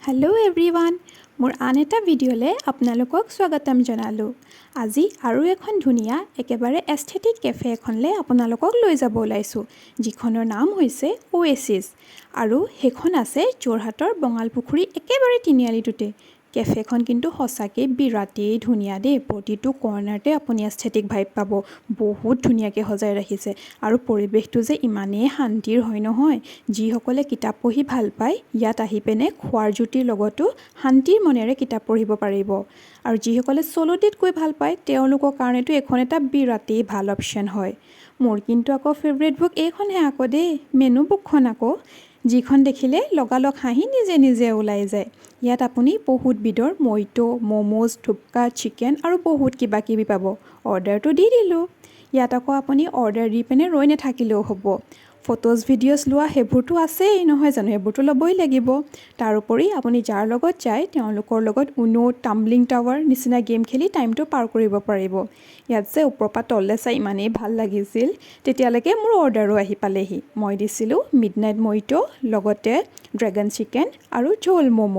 Hello everyone मोर आन एटा भिडिओले आपनालोকক स्वागतम जनालो। আজি আৰু এখন ধুনিয়া একেবাৰে এস্থেটিক কেফে এখনলে আপোনালোকক লৈ যাব ওলাইছো যিখনৰ নাম হৈছে ওএছিছ আৰু হেখন আছে যোৰহাটৰ বঙালপুখুৰী একেবাৰে তিনিআলিটোতে। কেফেখন কিন্তু হসাকে বিৰাটেই ধুনিয়া দে, প্ৰতিটো কৰ্নাৰতে আপুনি এস্থেটিক ভাইব পাব। বহুত ধুনিয়াকে সজাই ৰাখিছে আৰু পৰিবেশটো যে ইমানেই শান্তিৰ হয় নহয়, যিসকলে কিতাপ পঢ়ি ভাল পায় ইয়াত আহি পেনে খোৱাৰ জুতিৰ লগতো শান্তিৰ মনেৰে কিতাপ পঢ়িব পাৰিব। আৰু যিসকলে সোলো ডেট গৈ ভাল পায় তেওঁলোকৰ কাৰণেতো এখন এটা বিৰাটেই ভাল অপচন হয়। মোৰ কিন্তু আকৌ ফেভাৰিট বুক এইখনহে আকৌ দেই, মেনু বুকখন আকৌ, যিখন দেখিলে লগালগ হাঁহি নিজে নিজে ওলাই যায়। ইয়াত আপুনি বহুত বিধৰ মইটো, মোমোজ, থুপকা, চিকেন আৰু বহুত কিবা কিবি পাব। অৰ্ডাৰটো দি দিলোঁ। ইয়াত আকৌ আপুনি অৰ্ডাৰ দি পেনে ৰৈ নাথাকিলেও হ'ব। ফটোজ ভিডিঅ'জ লোৱা সেইবোৰতো আছেই নহয় জানো, সেইবোৰতো ল'বই লাগিব। তাৰোপৰি আপুনি যাৰ লগত যায় তেওঁলোকৰ লগত উনো, টাম্বলিং টাৱাৰ নিচিনা গেম খেলি টাইমটো পাৰ কৰিব পাৰিব। ইয়াত যে ওপৰৰ পৰা তললৈ চাই ইমানেই ভাল লাগিছিল। তেতিয়ালৈকে মোৰ অৰ্ডাৰো আহি পালেহি। মই দিছিলোঁ মিডনাইট মইটো, লগতে ড্ৰেগন চিকেন আৰু ঝোল ম'ম'।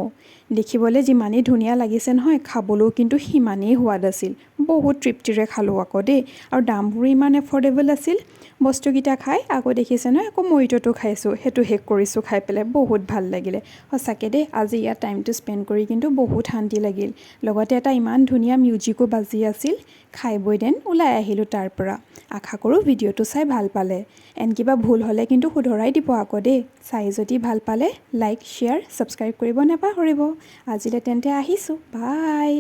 দেখিবলৈ যিমানেই ধুনীয়া লাগিছে নহয়, খাবলৈও কিন্তু সিমানেই সোৱাদ আছিল। বহুত তৃপ্তিৰে খালোঁ আকৌ দেই, আৰু দামবোৰো ইমান এফৰ্ডেবল আছিল। বস্তুকেইটা খাই আকৌ দেখিছে নহয়, আকৌ মইটোটো খাইছোঁ, সেইটো শেষ কৰিছোঁ খাই পেলাই, বহুত ভাল লাগিলে সঁচাকৈ দেই। আজি ইয়াত টাইমটো স্পেণ্ড কৰি কিন্তু বহুত শান্তি লাগিল। লগতে এটা ইমান ধুনীয়া মিউজিকো বাজি আছিল। খাই বৈ দেন ওলাই আহিলোঁ তাৰ পৰা। আশা কৰোঁ ভিডিঅ'টো চাই ভাল পালে। এন কিবা ভুল হ'লে কিন্তু শুধৰাই দিব আকৌ দেই। চাই যদি ভাল পালে লাইক, শ্বেয়াৰ, ছাবস্ক্ৰাইব কৰিব নাপাহৰিব। আজিলৈ তেন্তে আহিছোঁ, বাই।